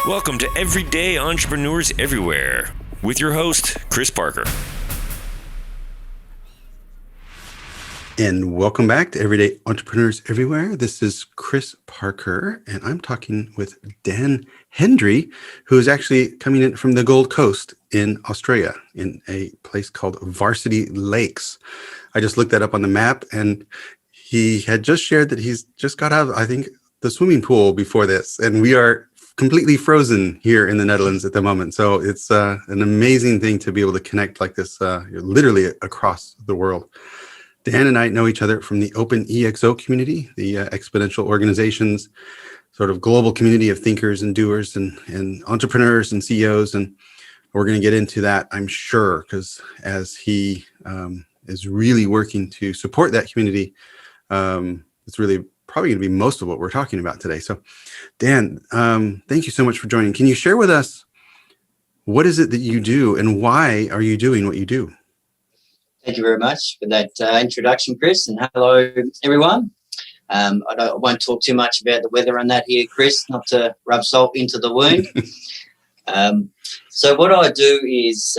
Welcome to Everyday Entrepreneurs Everywhere with your host, Chris Parker. And welcome back to Everyday Entrepreneurs Everywhere. This is Chris Parker, and I'm talking with Dan Hendry, who is actually coming in from the Gold Coast in Australia, in a place called Varsity Lakes. I just looked that up on the map, and he had just shared that he's just got out of, I think, the swimming pool before this, and we are completely frozen here in the Netherlands at the moment. So it's an amazing thing to be able to connect like this, literally across the world. Dan and I know each other from the OpenExO community, the Exponential Organisations, sort of global community of thinkers and doers and entrepreneurs and CEOs. And we're going to get into that, I'm sure, because as he is really working to support that community, it's really probably going to be most of what we're talking about today. So, Dan, thank you so much for joining. Can you share with us what is it that you do and why are you doing what you do? Thank you very much for that introduction, Chris, and hello, everyone. I won't talk too much about the weather on that here, Chris, not to rub salt into the wound. So what I do is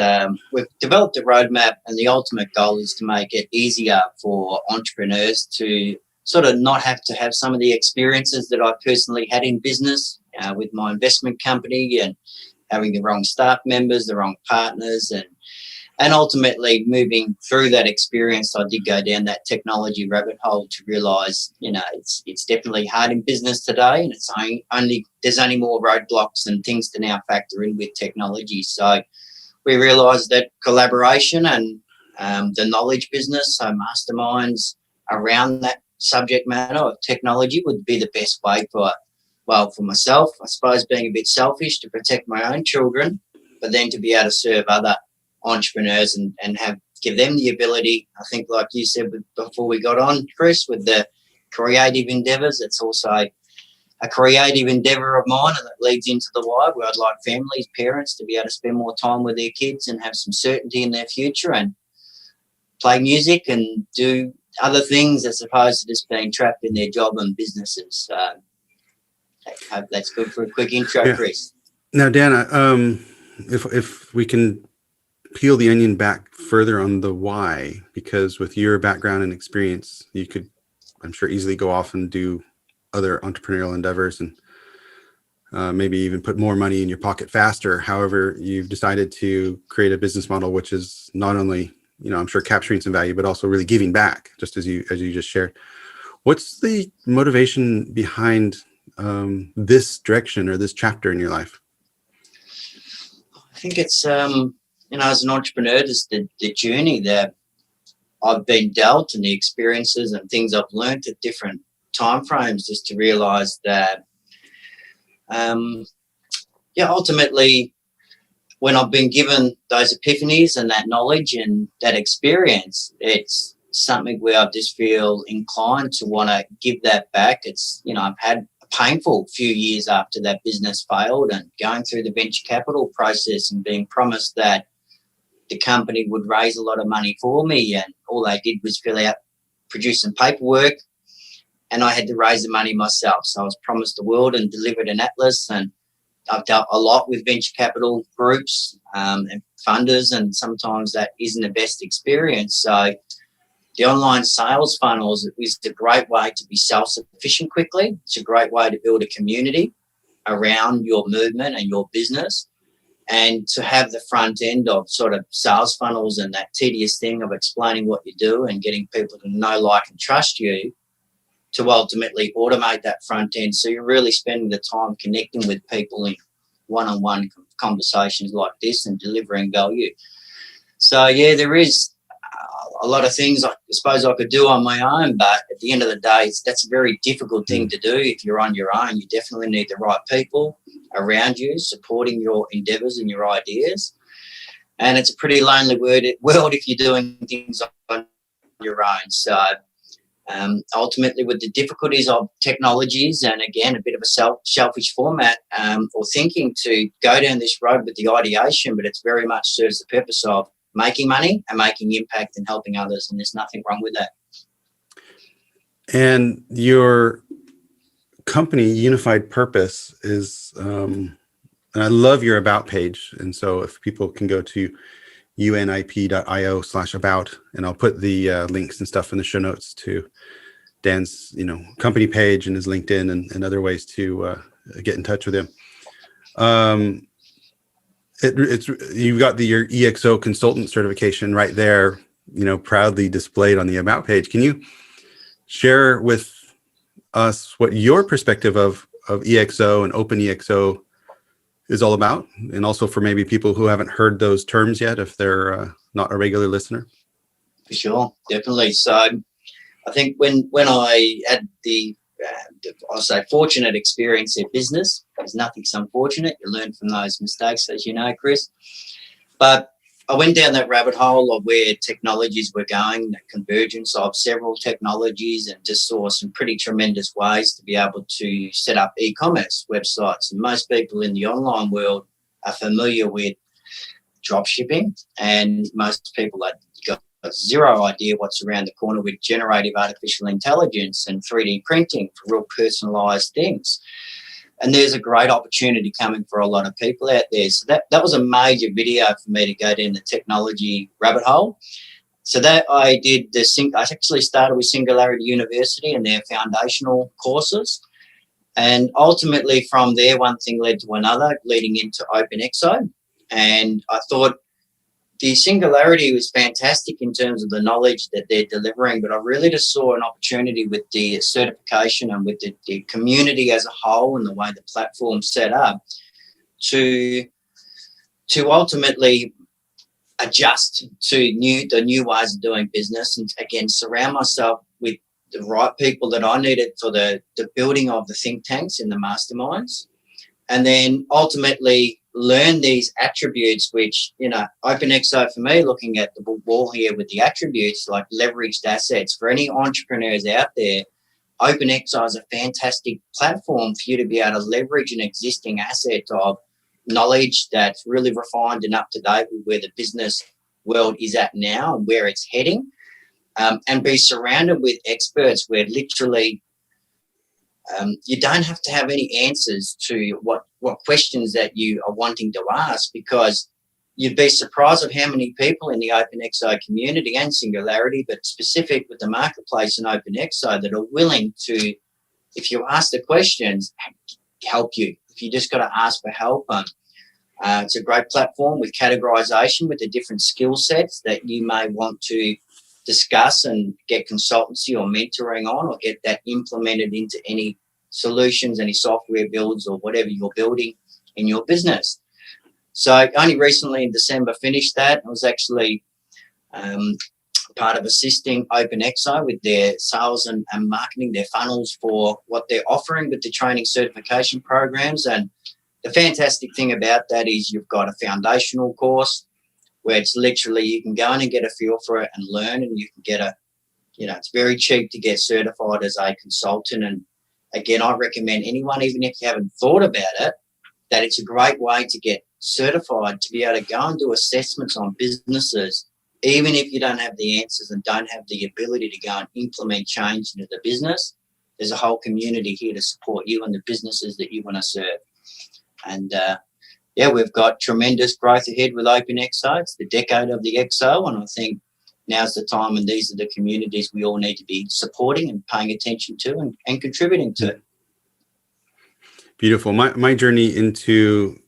we've developed a roadmap, and the ultimate goal is to make it easier for entrepreneurs to sort of not have to have some of the experiences that I personally had in business with my investment company and having the wrong staff members, the wrong partners, and ultimately moving through that experience. I did go down that technology rabbit hole to realise, it's definitely hard in business today, and it's there's only more roadblocks and things to now factor in with technology. So we realised that collaboration and the knowledge business, so masterminds around that subject matter of technology, would be the best way for myself, I suppose, being a bit selfish, to protect my own children, but then to be able to serve other entrepreneurs and give them the ability. I think, like you said before we got on, Chris, with the creative endeavours, it's also a creative endeavour of mine, and that leads into the why, where I'd like families, parents, to be able to spend more time with their kids and have some certainty in their future and play music and do other things as opposed to just being trapped in their job and businesses. So I hope that's good for a quick intro, yeah. Chris. Now, Dan, if we can peel the onion back further on the why, because with your background and experience, you could, I'm sure, easily go off and do other entrepreneurial endeavors and maybe even put more money in your pocket faster. However, you've decided to create a business model which is not only, I'm sure, capturing some value, but also really giving back, just as you just shared. What's the motivation behind this direction or this chapter in your life? I think it's as an entrepreneur, just the journey that I've been dealt and the experiences and things I've learned at different time frames, just to realise that, ultimately, when I've been given those epiphanies and that knowledge and that experience, it's something where I just feel inclined to want to give that back. It's, I've had a painful few years after that business failed, and going through the venture capital process and being promised that the company would raise a lot of money for me, and all they did was produce some paperwork, and I had to raise the money myself. So I was promised the world and delivered an atlas, and I've dealt a lot with venture capital groups and funders, and sometimes that isn't the best experience. So the online sales funnels is a great way to be self-sufficient quickly. It's a great way to build a community around your movement and your business. And to have the front end of sort of sales funnels and that tedious thing of explaining what you do and getting people to know, like, and trust you, to ultimately automate that front end. So you're really spending the time connecting with people in one-on-one conversations like this and delivering value. So, yeah, there is a lot of things I suppose I could do on my own, but at the end of the day, that's a very difficult thing to do if you're on your own. You definitely need the right people around you supporting your endeavours and your ideas. And it's a pretty lonely world if you're doing things on your own. So ultimately, with the difficulties of technologies and, again, a bit of a selfish format or thinking to go down this road with the ideation, but it's very much serves the purpose of making money and making impact and helping others, and there's nothing wrong with that. And your company, Unified Purpose, is And I love your about page. And so if people can go to unip.io/about, and I'll put the links and stuff in the show notes to Dan's, company page and his LinkedIn and other ways to get in touch with him. It's you've got your EXO consultant certification right there, proudly displayed on the about page. Can you share with us what your perspective of EXO and OpenExO is all about, and also for maybe people who haven't heard those terms yet, if they're not a regular listener? For sure, definitely. So I think when I had I'll say fortunate experience in business, there's nothing so unfortunate. You learn from those mistakes, as you know, Chris. But I went down that rabbit hole of where technologies were going, the convergence of several technologies, and just saw some pretty tremendous ways to be able to set up e-commerce websites. And most people in the online world are familiar with drop shipping, and most people have got zero idea what's around the corner with generative artificial intelligence and 3D printing for real personalized things. And there's a great opportunity coming for a lot of people out there. So that was a major video for me to go down the technology rabbit hole. So that I did I actually started with Singularity University and their foundational courses. And ultimately from there, one thing led to another, leading into OpenExO. And I thought the Singularity was fantastic in terms of the knowledge that they're delivering, but I really just saw an opportunity with the certification and with the community as a whole and the way the platform's set up to ultimately adjust to the new ways of doing business, and again surround myself with the right people that I needed for the building of the think tanks and the masterminds, and then ultimately learn these attributes, which, OpenExO for me, looking at the wall here with the attributes like leveraged assets. For any entrepreneurs out there, OpenExO is a fantastic platform for you to be able to leverage an existing asset of knowledge that's really refined and up to date with where the business world is at now and where it's heading, and be surrounded with experts where literally you don't have to have any answers to what questions that you are wanting to ask, because you'd be surprised of how many people in the OpenExO community and Singularity, but specific with the marketplace and OpenExO, that are willing to, if you ask the questions, help you. If you just got to ask for help, it's a great platform with categorization with the different skill sets that you may want to discuss and get consultancy or mentoring on, or get that implemented into any solutions, any software builds or whatever you're building in your business. So only recently in December finished that. I was actually part of assisting OpenExO with their sales and marketing, their funnels for what they're offering with the training certification programs. And the fantastic thing about that is you've got a foundational course where it's literally you can go in and get a feel for it and learn, and you can get it's very cheap to get certified as a consultant. And again, I recommend anyone, even if you haven't thought about it, that it's a great way to get certified, to be able to go and do assessments on businesses, even if you don't have the answers and don't have the ability to go and implement change into the business. There's a whole community here to support you and the businesses that you want to serve. And we've got tremendous growth ahead with OpenExO. It's the decade of the EXO, and I think now's the time, and these are the communities we all need to be supporting and paying attention to and contributing to. Beautiful. My journey into,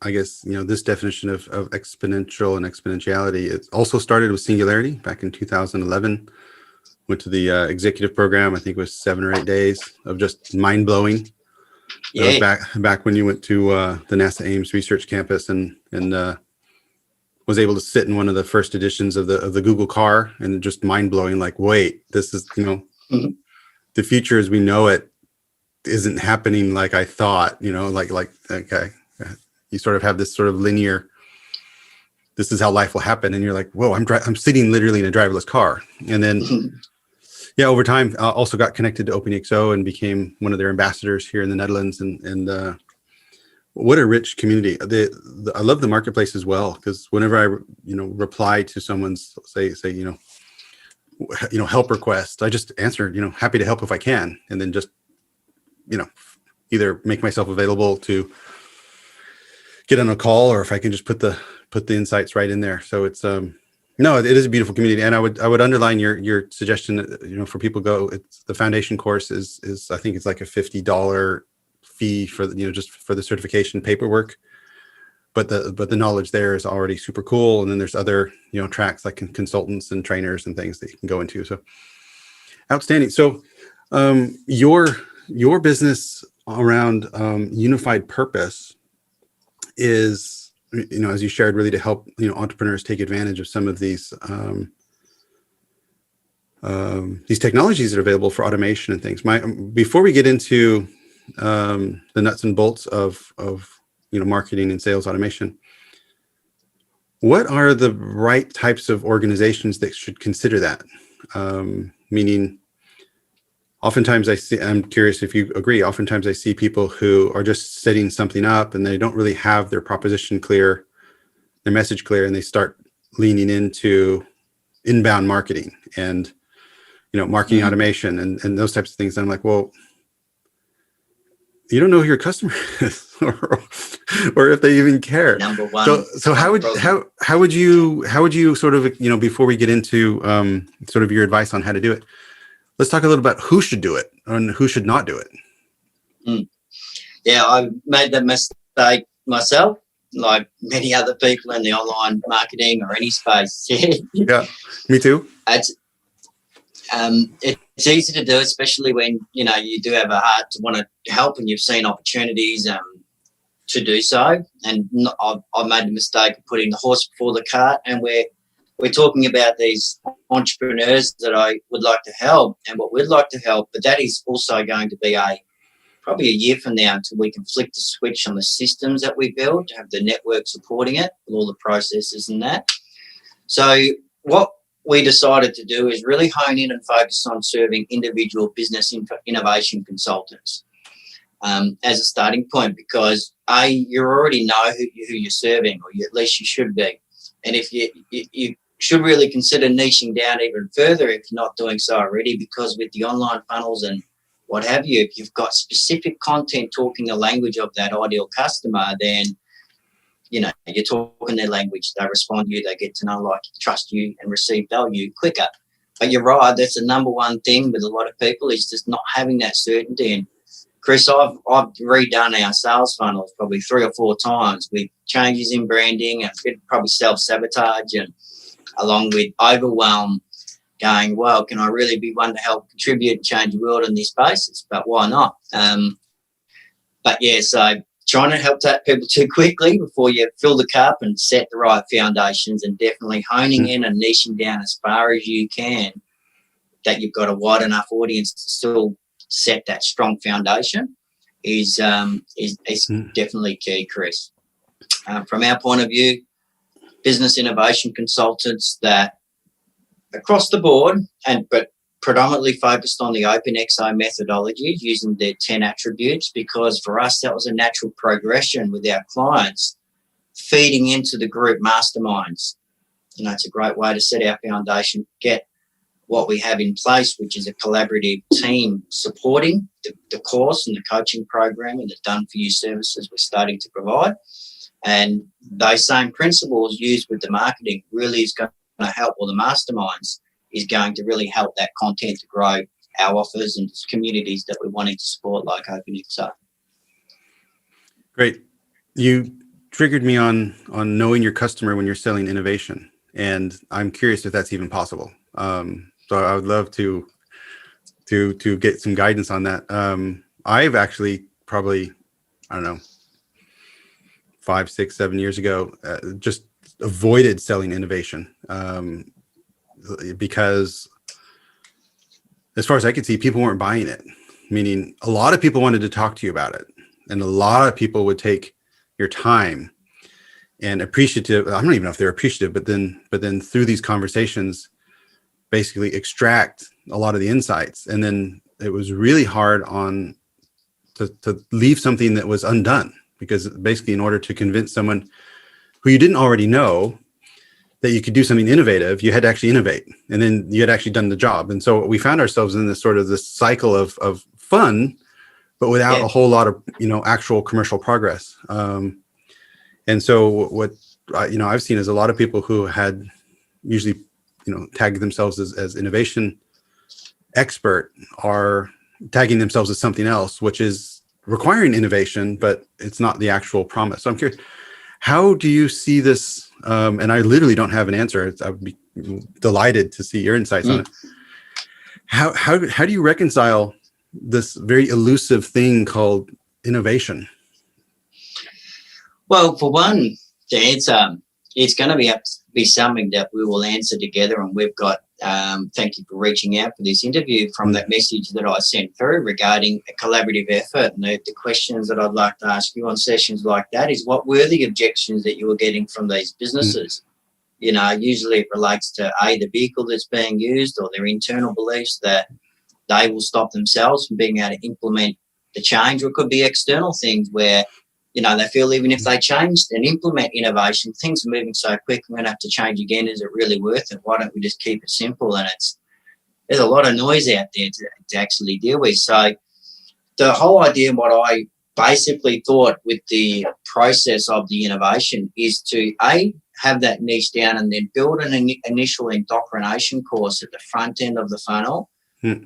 I guess, this definition of exponential and exponentiality, it also started with Singularity back in 2011. Went to the executive program. I think it was 7 or 8 days of just mind-blowing. Yeah. That was back when you went to the NASA Ames Research Campus and was able to sit in one of the first editions of the Google car, and just mind-blowing, like, wait, this is, the future as we know it isn't happening like I thought, okay. You sort of have this sort of linear, this is how life will happen. And you're like, whoa, I'm sitting literally in a driverless car. And then, over time, also got connected to OpenExO and became one of their ambassadors here in the Netherlands. And what a rich community. I love the marketplace as well, because whenever I, reply to someone's say, help request, I just answer, happy to help if I can. And then just, either make myself available to get on a call, or if I can just put the insights right in there. So it's no, it is a beautiful community, and I would underline your suggestion that, for people go. It's the foundation course is I think it's like a $50 fee for just for the certification paperwork, but the knowledge there is already super cool. And then there's other tracks like consultants and trainers and things that you can go into. So outstanding. So your business around unified purpose is, as you shared, really to help entrepreneurs take advantage of some of these technologies that are available for automation and things. Before we get into the nuts and bolts of marketing and sales automation, what are the right types of organizations that should consider that? Meaning, oftentimes I'm curious if you agree, oftentimes I see people who are just setting something up and they don't really have their proposition clear, their message clear, and they start leaning into inbound marketing and, marketing automation and those types of things. And I'm like, well, you don't know who your customer is or if they even care. Number one. So how would you sort of, before we get into sort of your advice on how to do it, let's talk a little about who should do it and who should not do it. Yeah, I made that mistake myself, like many other people in the online marketing or any space. Yeah, me too. It's easy to do, especially when you do have a heart to want to help and you've seen opportunities to do so. And I made the mistake of putting the horse before the cart, and we're talking about these entrepreneurs that I would like to help and what we'd like to help, but that is also going to be probably a year from now until we can flick the switch on the systems that we build to have the network supporting it with all the processes and that. So what we decided to do is really hone in and focus on serving individual business innovation consultants as a starting point, because you already know who you're serving, or at least you should be. And if you should really consider niching down even further if you're not doing so already, because with the online funnels and what have you, if you've got specific content talking the language of that ideal customer, then you're talking their language, they respond to you, they get to know, like, trust you and receive value quicker. But you're right, that's the number one thing with a lot of people, is just not having that certainty. And Chris, I've redone our sales funnels probably 3 or 4 times with changes in branding and probably self-sabotage, and along with overwhelm, going, well, can I really be one to help contribute and change the world on this basis? But why not? But yeah, so trying to help that people too quickly before you fill the cup and set the right foundations, and definitely honing in and niching down as far as you can, that you've got a wide enough audience to still set that strong foundation is definitely key, Chris. From our point of view, business innovation consultants that across the board, but predominantly focused on the OpenExO methodology, using their 10 attributes, because for us that was a natural progression with our clients, feeding into the group masterminds. It's a great way to set our foundation, get what we have in place, which is a collaborative team supporting the course and the coaching program and the done-for-you services we're starting to provide. And those same principles used with the marketing really is going to help, all the masterminds is going to really help that content to grow our offers and communities that we're wanting to support, like OpenExO. Great. You triggered me on knowing your customer when you're selling innovation, and I'm curious if that's even possible. So I would love to get some guidance on that. I've actually probably, 5, 6, 7 years ago, just avoided selling innovation because, as far as I could see, people weren't buying it. Meaning, a lot of people wanted to talk to you about it, and a lot of people would take your time and appreciative. I don't even know if they're appreciative, but then through these conversations, basically extract a lot of the insights. And then it was really hard to leave something that was undone, because basically, in order to convince someone who you didn't already know that you could do something innovative, you had to actually innovate, and then you had actually done the job. And so we found ourselves in this cycle of fun, but without a whole lot of actual commercial progress. And so what I've seen is a lot of people who had usually tagged themselves as innovation expert are tagging themselves as something else, which is requiring innovation, but it's not the actual promise. So I'm curious, how do you see this? And I literally don't have an answer. I would be delighted to see your insights on it. How do you reconcile this very elusive thing called innovation? Well, for one, the answer, it's going to be something that we will answer together. And we've got, thank you for reaching out for this interview from that message that I sent through regarding a collaborative effort. And the questions that I'd like to ask you on sessions like that is, what were the objections that you were getting from these businesses? Usually it relates to the vehicle that's being used, or their internal beliefs that they will stop themselves from being able to implement the change, or it could be external things where they feel even if they changed and implement innovation, things are moving so quick, we're going to have to change again. Is it really worth it? Why don't we just keep it simple? And there's a lot of noise out there to actually deal with. So the whole idea, what I basically thought with the process of the innovation, is to have that niche down and then build an initial indoctrination course at the front end of the funnel,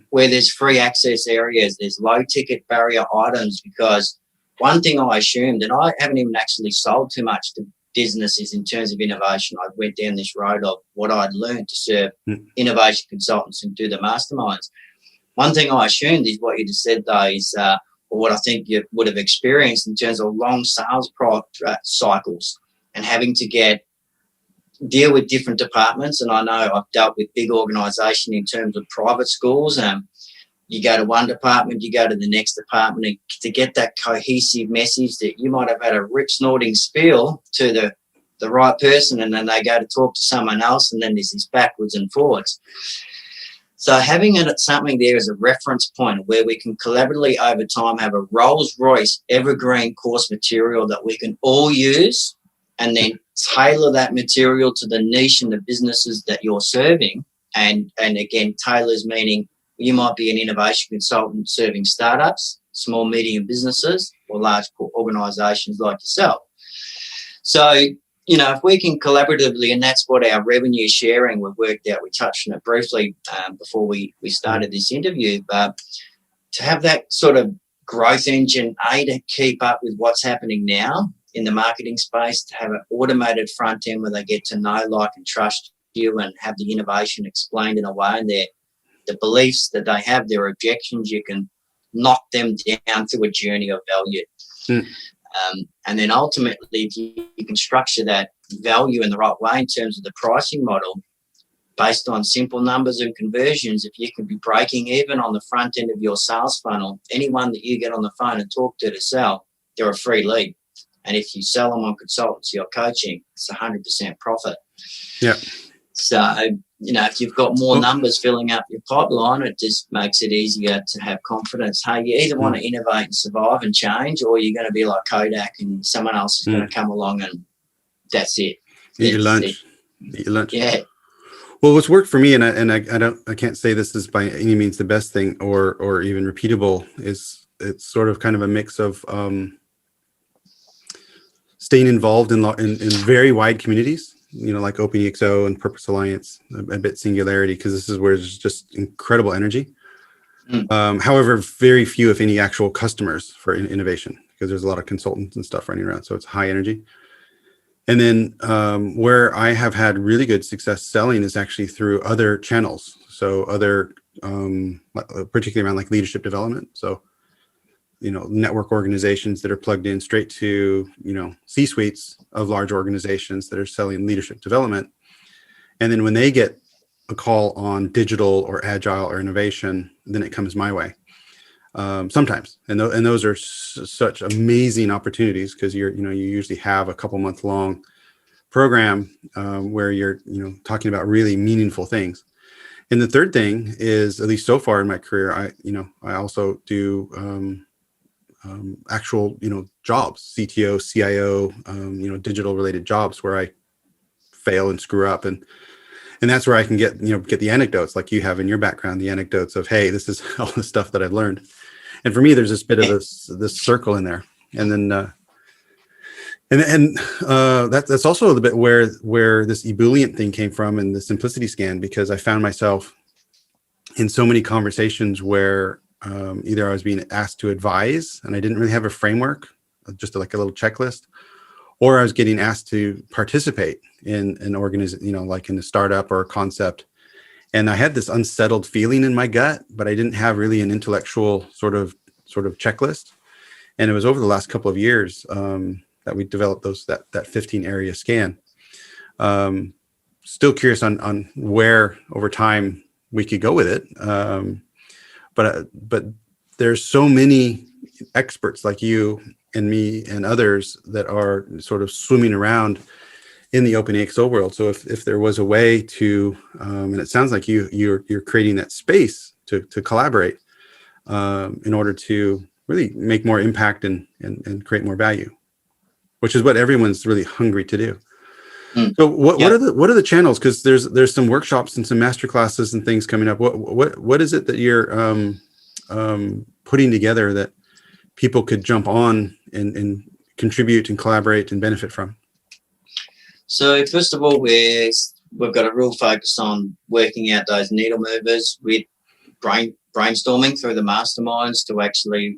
where there's free access areas, there's low ticket barrier items. Because one thing I assumed, and I haven't even actually sold too much to businesses in terms of innovation, I went down this road of what I'd learned to serve innovation consultants and do the masterminds. One thing I assumed is what you just said, though, is or what I think you would have experienced in terms of long sales cycles and having to deal with different departments. And I know I've dealt with big organisation in terms of private schools. You go to one department, you go to the next department, and to get that cohesive message that you might have had a rip snorting spiel to the right person, and then they go to talk to someone else, and then there's this backwards and forwards. So having something there as a reference point where we can collaboratively over time have a Rolls-Royce evergreen course material that we can all use, and then tailor that material to the niche and the businesses that you're serving. And again, tailors meaning you might be an innovation consultant serving startups, small, medium businesses, or large organisations like yourself. So, if we can collaboratively, and that's what our revenue sharing we've worked out, we touched on it briefly before we started this interview, but to have that sort of growth engine, to keep up with what's happening now in the marketing space, to have an automated front end where they get to know, like, and trust you, and have the innovation explained in a way, and the beliefs that they have, their objections, you can knock them down through a journey of value. And then ultimately, if you can structure that value in the right way in terms of the pricing model, based on simple numbers and conversions, if you can be breaking even on the front end of your sales funnel, anyone that you get on the phone and talk to sell, they're a free lead. And if you sell them on consultancy or coaching, it's 100% profit. Yeah. So, if you've got more numbers filling up your pipeline, it just makes it easier to have confidence. Hey, you either want to innovate and survive and change, or you're going to be like Kodak and someone else is going to come along and that's it. Eat your lunch. Yeah. Well, what's worked for me, and I can't say this is by any means the best thing or even repeatable, is it's sort of kind of a mix of staying involved in very wide communities, like OpenExO and Purpose Alliance, a bit Singularity, because this is where there's just incredible energy. However, very few, if any, actual customers for innovation, because there's a lot of consultants and stuff running around. So it's high energy. And then where I have had really good success selling is actually through other channels. So other, particularly around like leadership development. So, network organizations that are plugged in straight to, C-suites of large organizations that are selling leadership development. And then when they get a call on digital or agile or innovation, then it comes my way. Sometimes, and those are such amazing opportunities, because you usually have a couple month long program where you're talking about really meaningful things. And the third thing is, at least so far in my career, I also do actual jobs, CTO, CIO, digital related jobs where I fail and screw up, and that's where I can get the anecdotes like you have in your background, the anecdotes of, hey, this is all the stuff that I've learned. And for me, there's this bit of this circle in there. And then, That's also the bit where this ebullient thing came from, and the simplicity scan, because I found myself in so many conversations where either I was being asked to advise and I didn't really have a framework, just like a little checklist, or I was getting asked to participate in an organization, like in a startup or a concept. And I had this unsettled feeling in my gut, but I didn't have really an intellectual sort of checklist. And it was over the last couple of years that we developed that 15 area scan. Still curious on where over time we could go with it. But there's so many experts like you and me and others that are sort of swimming around in the OpenExO world. So if there was a way to, and it sounds like you're creating that space to collaborate in order to really make more impact and create more value, which is what everyone's really hungry to do. So what are the channels? Because there's some workshops and some master classes and things coming up. What is it that you're putting together that people could jump on and contribute and collaborate and benefit from? So first of all, we've got a real focus on working out those needle movers with brainstorming through the masterminds to actually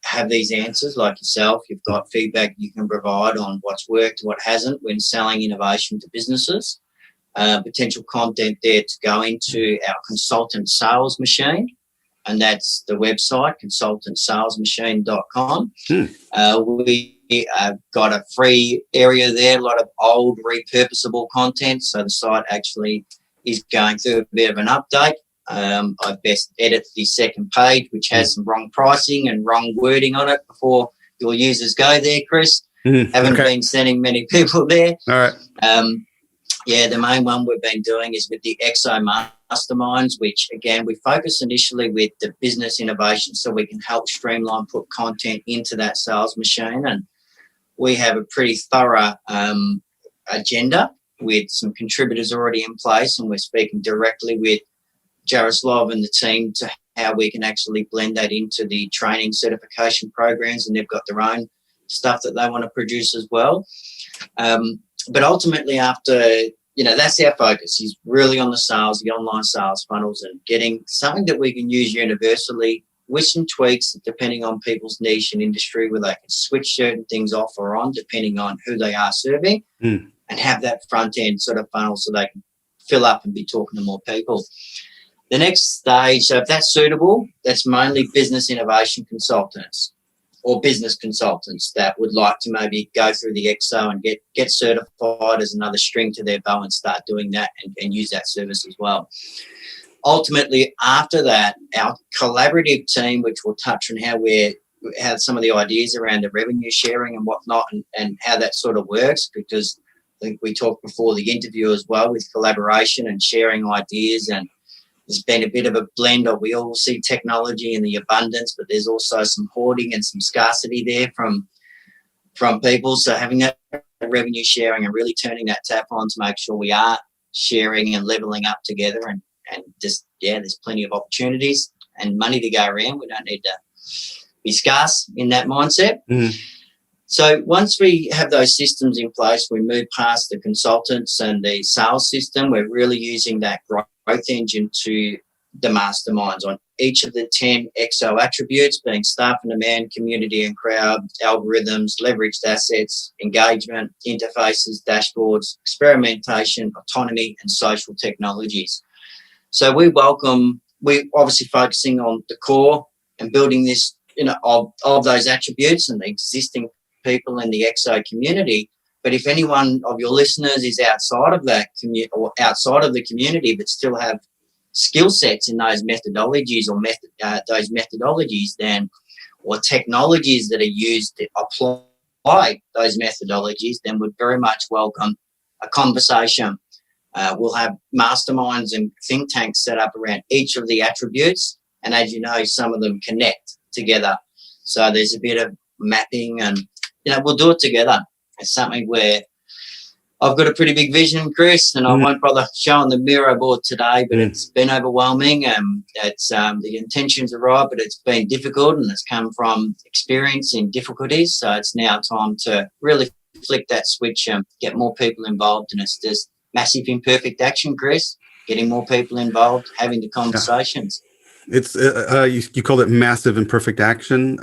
have these answers. Like yourself, you've got feedback you can provide on what's worked, what hasn't when selling innovation to businesses. Potential content there to go into our consultant sales machine, and that's the website consultantsalesmachine.com. We got a free area there, a lot of old repurposable content, so the site actually is going through a bit of an update. I best edit the second page, which has some wrong pricing and wrong wording on it before your users go there, Chris. Haven't been sending many people there. All right. The main one we've been doing is with the EXO masterminds, which again, we focus initially with the business innovation so we can help streamline, put content into that sales machine. And we have a pretty thorough agenda with some contributors already in place, and we're speaking directly with Jaroslav and the team to how we can actually blend that into the training certification programs, and they've got their own stuff that they want to produce as well. But ultimately, after, that's our focus, is really on the sales, the online sales funnels, and getting something that we can use universally with some tweaks depending on people's niche and industry, where they can switch certain things off or on depending on who they are serving, and have that front end sort of funnel so they can fill up and be talking to more people. The next stage, so if that's suitable, that's mainly business innovation consultants or business consultants that would like to maybe go through the EXO and get certified as another string to their bow and start doing that and use that service as well. Ultimately, after that, our collaborative team, which will touch on how some of the ideas around the revenue sharing and whatnot, and how that sort of works, because I think we talked before the interview as well with collaboration and sharing ideas, and there's been a bit of a blend of, we all see technology in the abundance, but there's also some hoarding and some scarcity there from people. So having that revenue sharing and really turning that tap on to make sure we are sharing and leveling up together, and just, there's plenty of opportunities and money to go around. We don't need to be scarce in that mindset. So once we have those systems in place, we move past the consultants and the sales system. We're really using that growth engine to the masterminds on each of the 10 EXO attributes, being staff and demand, community and crowd, algorithms, leveraged assets, engagement, interfaces, dashboards, experimentation, autonomy, and social technologies. So we're obviously focusing on the core and building this, of those attributes and the existing people in the EXO community. But if anyone of your listeners is outside of that community or outside of the community but still have skill sets in those methodologies or or technologies that are used to apply those methodologies, then would very much welcome a conversation. We'll have masterminds and think tanks set up around each of the attributes, and as you know, some of them connect together. So there's a bit of mapping, and we'll do it together. It's something where I've got a pretty big vision, Chris, and I won't bother showing the Miro board today, but it's been overwhelming. It's the intentions are right, but it's been difficult, and it's come from experience in difficulties. So it's now time to really flick that switch and get more people involved. And it's just massive imperfect action, Chris, getting more people involved, having the conversations. Yeah. It's you called it massive imperfect action.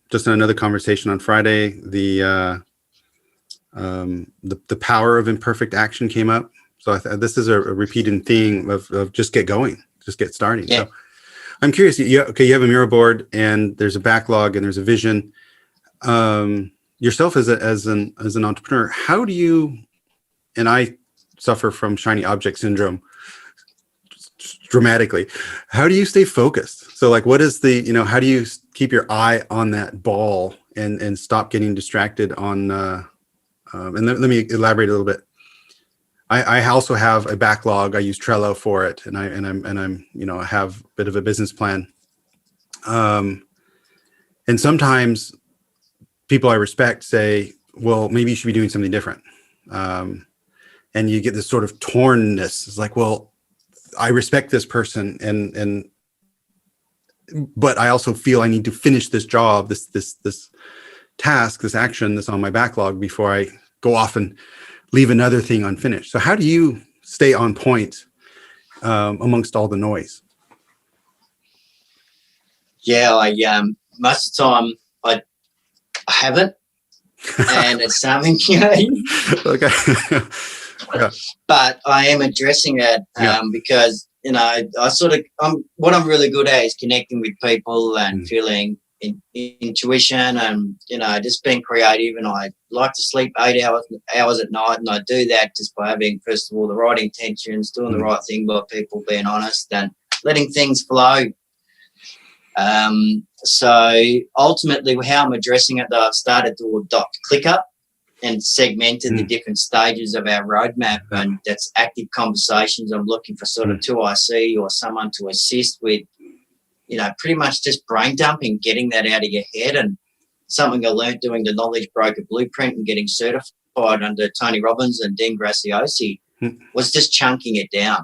Just in another conversation on Friday, the power of imperfect action came up. So this is a repeating theme of just get going, just get starting. Yeah. So I'm curious. You have a Miro board, and there's a backlog, and there's a vision. Yourself as an entrepreneur, how do you? And I suffer from shiny object syndrome dramatically. How do you stay focused? So, like, what is how do you keep your eye on that ball and stop getting distracted on? And let me elaborate a little bit. I also have a backlog. I use Trello for it, and I'm I have a bit of a business plan. And sometimes people I respect say, well, maybe you should be doing something different. And you get this sort of tornness. It's like, well, I respect this person, but I also feel I need to finish this job, this task, this action that's on my backlog before I go off and leave another thing unfinished. So how do you stay on point amongst all the noise? Yeah, most of the time I haven't, and it's something, Okay. Yeah. But I am addressing it because what I'm really good at is connecting with people and feeling intuition and just being creative. And I like to sleep 8 hours at night, and I do that just by having, first of all, the right intentions, doing the right thing by people, being honest and letting things flow. So ultimately, how I'm addressing it, though, I've started to adopt ClickUp and segmented the different stages of our roadmap, and that's active conversations. I'm looking for sort of 2IC or someone to assist with, pretty much just brain dumping, getting that out of your head. And something I learned doing the Knowledge Broker Blueprint and getting certified under Tony Robbins and Dean Graciosi was just chunking it down.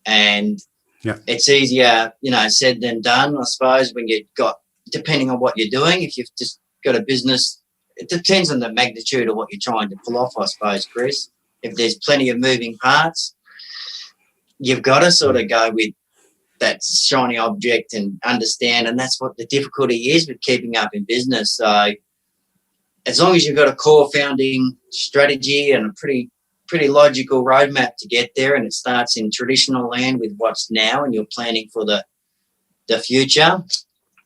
And it's easier, said than done, I suppose, when you've got, depending on what you're doing. If you've just got a business, it depends on the magnitude of what you're trying to pull off, I suppose, Chris. If there's plenty of moving parts, you've got to sort of go with that shiny object and understand, and that's what the difficulty is with keeping up in business. So as long as you've got a core founding strategy and a pretty logical roadmap to get there, and it starts in traditional land with what's now, and you're planning for the future.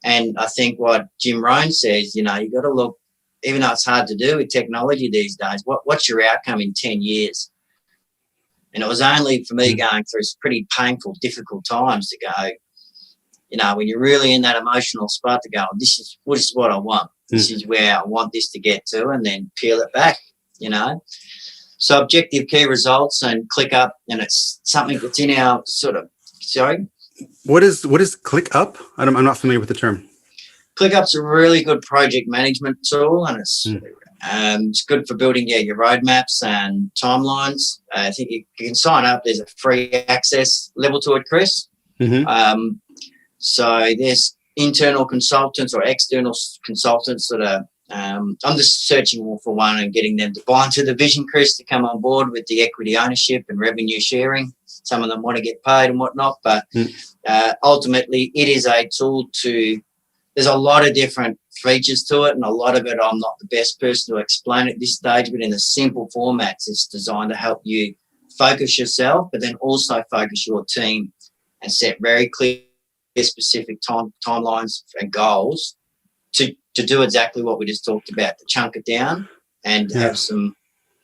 And I think what Jim Rohn says, you got to look, even though it's hard to do with technology these days, what's your outcome in 10 years? And it was only for me going through pretty painful, difficult times to go, when you're really in that emotional spot, to go, this is what I want. This is where I want this to get to, and then peel it back, So objective key results and ClickUp, and it's something that's in our sort of, sorry? What is ClickUp? I'm not familiar with the term. ClickUp's a really good project management tool, and it's good for building your roadmaps and timelines. I think you can sign up. There's a free access level to it, Chris. So there's internal consultants or external consultants that are, I'm just searching for one and getting them to buy into the vision, Chris, to come on board with the equity ownership and revenue sharing. Some of them want to get paid and whatnot, but ultimately it is a tool there's a lot of different features to it, and a lot of it I'm not the best person to explain at this stage, but in the simple formats, it's designed to help you focus yourself, but then also focus your team and set very clear, specific timelines and goals to do exactly what we just talked about, to chunk it down and have some.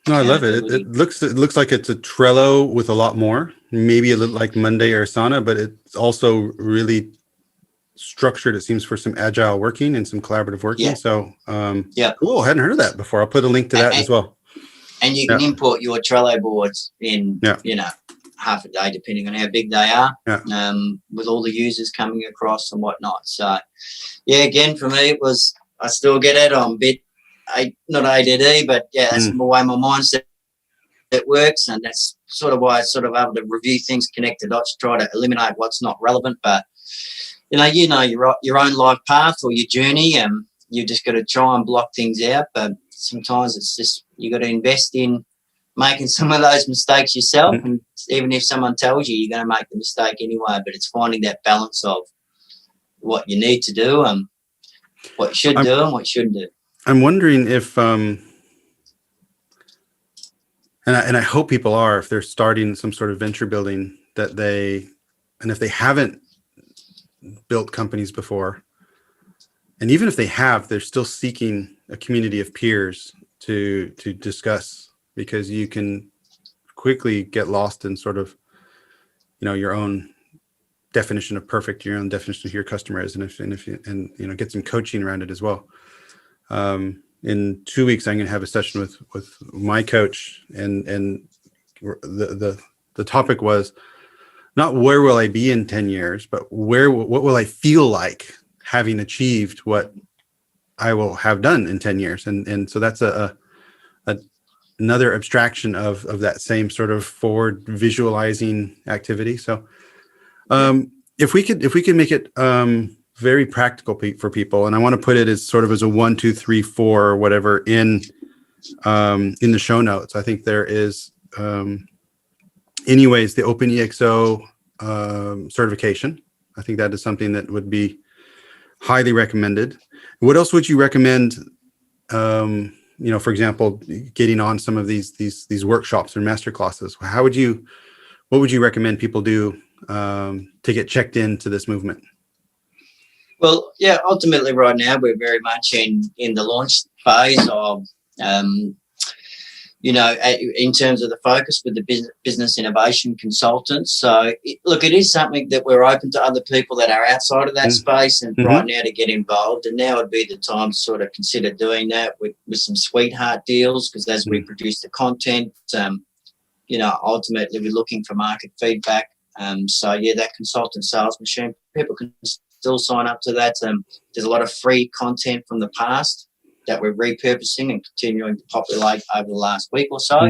No, I love it. It looks like it's a Trello with a lot more, maybe a little like Monday or Asana, but it's also really structured, it seems, for some agile working and some collaborative working. So cool. I hadn't heard of that before. I'll put a link to that as well. And you can import your Trello boards in half a day, depending on how big they are, with all the users coming across and whatnot. So again, for me, I still get it. I'm a bit not ADD, but that's the way my mindset works, and that's sort of why I sort of able to review things, connect the dots, try to eliminate what's not relevant. But your own life path or your journey, and you just got to try and block things out. But sometimes it's just you got to invest in making some of those mistakes yourself. And even if someone tells you, you're going to make the mistake anyway. But it's finding that balance of what you need to do and what you should do and what you shouldn't do. I'm wondering if, and I hope people are, if they're starting some sort of venture building, that and if they haven't built companies before, and even if they have, they're still seeking a community of peers to discuss, because you can quickly get lost in sort of, your own definition of perfect, your own definition of who your customer is, and get some coaching around it as well. In 2 weeks, I'm going to have a session with my coach, and the topic was not where will I be in 10 years, but what will I feel like having achieved what I will have done in 10 years. And so that's another abstraction of that same sort of forward visualizing activity. So if we could make it very practical for people, and I want to put it as sort of as a 1, 2, 3, 4 or whatever in the show notes. I think there is anyways the OpenExO certification. I think that is something that would be highly recommended. What else would you recommend? For example, getting on some of these workshops or master classes. What would you recommend people do to get checked into this movement? Well, yeah, ultimately right now we're very much in the launch phase of, in terms of the focus with the business innovation consultants. So, it is something that we're open to other people that are outside of that space and right now to get involved. And now would be the time to sort of consider doing that with some sweetheart deals, because as we produce the content, ultimately we're looking for market feedback. That consultant sales machine, people can still sign up to that. There's a lot of free content from the past that we're repurposing and continuing to populate over the last week or so.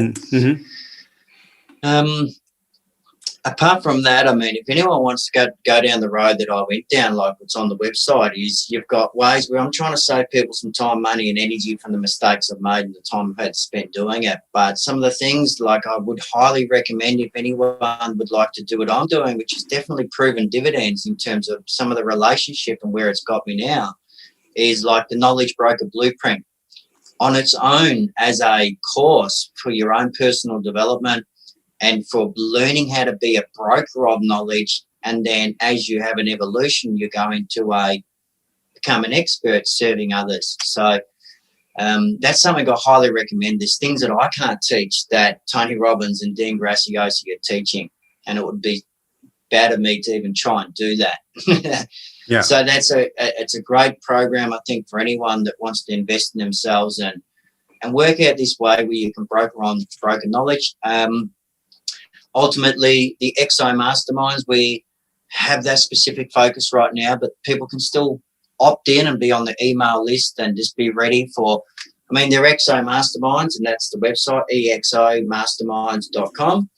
Apart from that, if anyone wants to go down the road that I went down, like what's on the website, is you've got ways where I'm trying to save people some time, money and energy from the mistakes I've made and the time I've had to spend doing it. But some of the things, like, I would highly recommend if anyone would like to do what I'm doing, which is definitely proven dividends in terms of some of the relationship and where it's got me now, is like the Knowledge Broker Blueprint on its own as a course for your own personal development and for learning how to be a broker of knowledge. And then as you have an evolution, you're going to become an expert serving others. So that's something I highly recommend. There's things that I can't teach that Tony Robbins and Dean Graciosi are teaching, and it would be bad of me to even try and do that. Yeah. So it's a great program, I think, for anyone that wants to invest in themselves and work out this way where you can broker knowledge. Ultimately, the EXO masterminds, we have that specific focus right now, but people can still opt in and be on the email list and just be ready for, they're EXO masterminds, and that's the website, exomasterminds.com.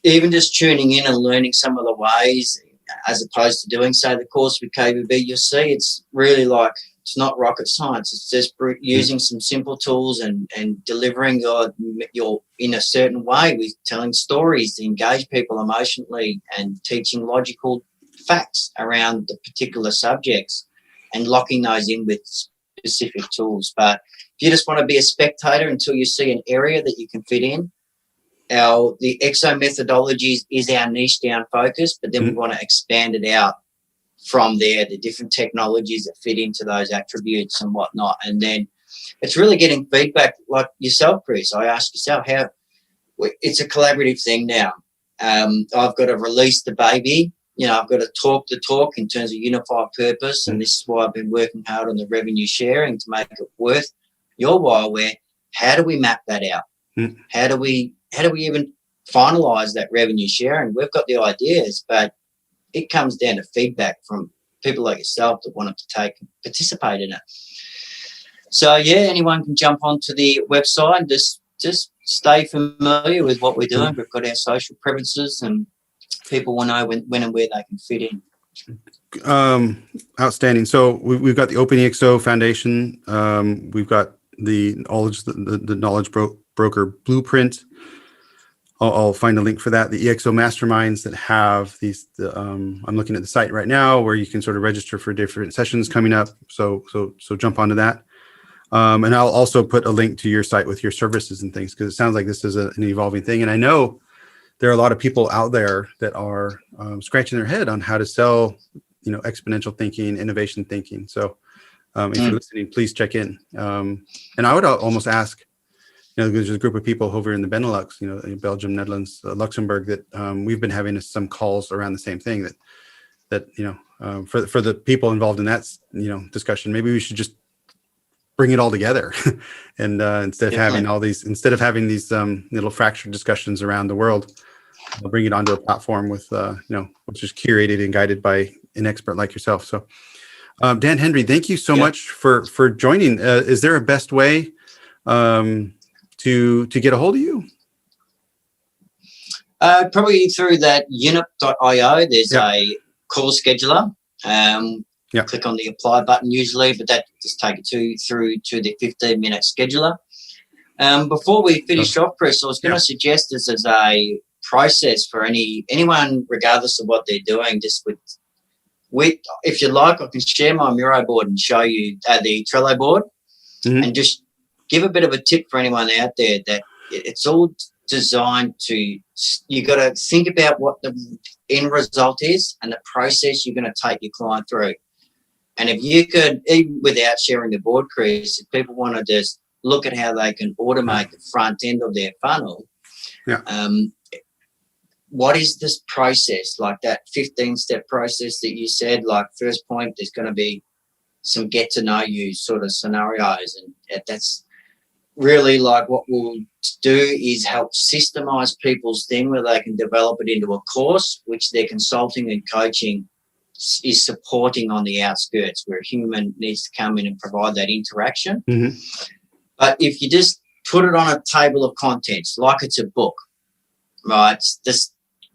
Even just tuning in and learning some of the ways, as opposed to doing, say, the course with KBB, you'll see it's really like, it's not rocket science. It's just using some simple tools and delivering your in a certain way, with telling stories to engage people emotionally and teaching logical facts around the particular subjects and locking those in with specific tools. But if you just want to be a spectator until you see an area that you can fit in, the EXO methodologies is our niche down focus, but then we want to expand it out from there, the different technologies that fit into those attributes and whatnot. And then it's really getting feedback like yourself, Chris. I ask yourself how it's a collaborative thing now. I've got to release the baby. I've got to talk the talk in terms of unified purpose. And this is why I've been working hard on the revenue sharing to make it worth your while. Where, how do we map that out? How do we even finalize that revenue sharing? We've got the ideas, but it comes down to feedback from people like yourself that want to participate in it. So, anyone can jump onto the website and just stay familiar with what we're doing. We've got our social preferences, and people will know when and where they can fit in. Outstanding. So we've got the OpenExO Foundation. We've got the knowledge broker blueprint. I'll find a link for that. The EXO masterminds that have these. I'm looking at the site right now where you can sort of register for different sessions coming up. So jump onto that. And I'll also put a link to your site with your services and things, because it sounds like this is an evolving thing. And I know there are a lot of people out there that are scratching their head on how to sell, exponential thinking, innovation thinking. So if you're listening, please check in. And I would almost ask, there's a group of people over in the Benelux, in Belgium, Netherlands, Luxembourg, that we've been having some calls around the same thing, that for the people involved in that, discussion, maybe we should just bring it all together. And instead of having these little fractured discussions around the world, I'll bring it onto a platform with, which is curated and guided by an expert like yourself. So Dan Hendry, thank you so much for joining. Is there a best way to get a hold of you? Probably through that unip.io. There's a call scheduler. Click on the apply button usually, but that just take it through to the 15-minute scheduler. Before we finish off, Chris, I was going to suggest this as a process for anyone, regardless of what they're doing. Just with if you like, I can share my Miro board and show you the Trello board, and just give a bit of a tip for anyone out there that it's all designed to, you got to think about what the end result is and the process you're going to take your client through. And if you could, even without sharing the board, Chris, if people want to just look at how they can automate the front end of their funnel, what is this process, like that 15-step process that you said? Like, first point, there's going to be some get to know you sort of scenarios, and that's really like what we'll do is help systemize people's thing where they can develop it into a course, which their consulting and coaching is supporting on the outskirts, where a human needs to come in and provide that interaction. But if you just put it on a table of contents, like it's a book, right?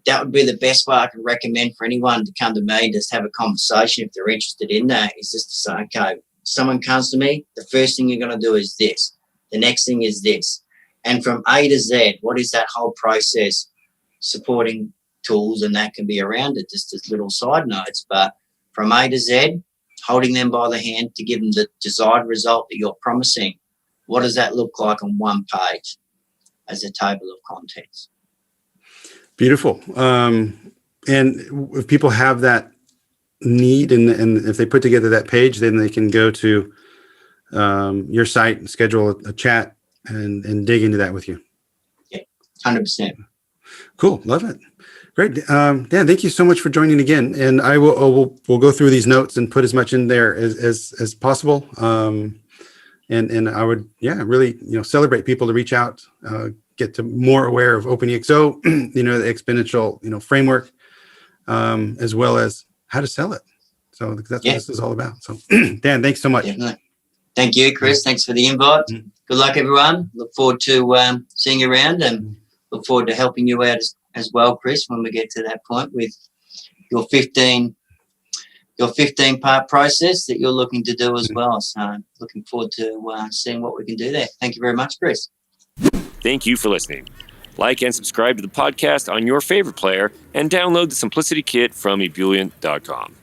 That would be the best way I can recommend for anyone to come to me and just have a conversation if they're interested in that, is just to say, okay, someone comes to me, the first thing you're going to do is this. The next thing is this. And from A to Z, what is that whole process, supporting tools, and that can be around it, just as little side notes. But from A to Z, holding them by the hand to give them the desired result that you're promising. What does that look like on one page as a table of contents? Beautiful. And if people have that need, and if they put together that page, then they can go to your site and schedule a chat and dig into that with you. Yeah, 100%. Cool. Love it. Great. Dan, thank you so much for joining again. And we'll go through these notes and put as much in there as possible. And I would, really, celebrate people to reach out, get to more aware of OpenExO, the exponential, framework, as well as how to sell it. So that's what this is all about. So Dan, thanks so much. Definitely. Thank you, Chris. Thanks for the invite. Good luck, everyone. Look forward to seeing you around, and look forward to helping you out as well, Chris, when we get to that point with your 15-part process that you're looking to do as well. So looking forward to seeing what we can do there. Thank you very much, Chris. Thank you for listening. Like and subscribe to the podcast on your favorite player, and download the Simplicity Kit from ebullient.com.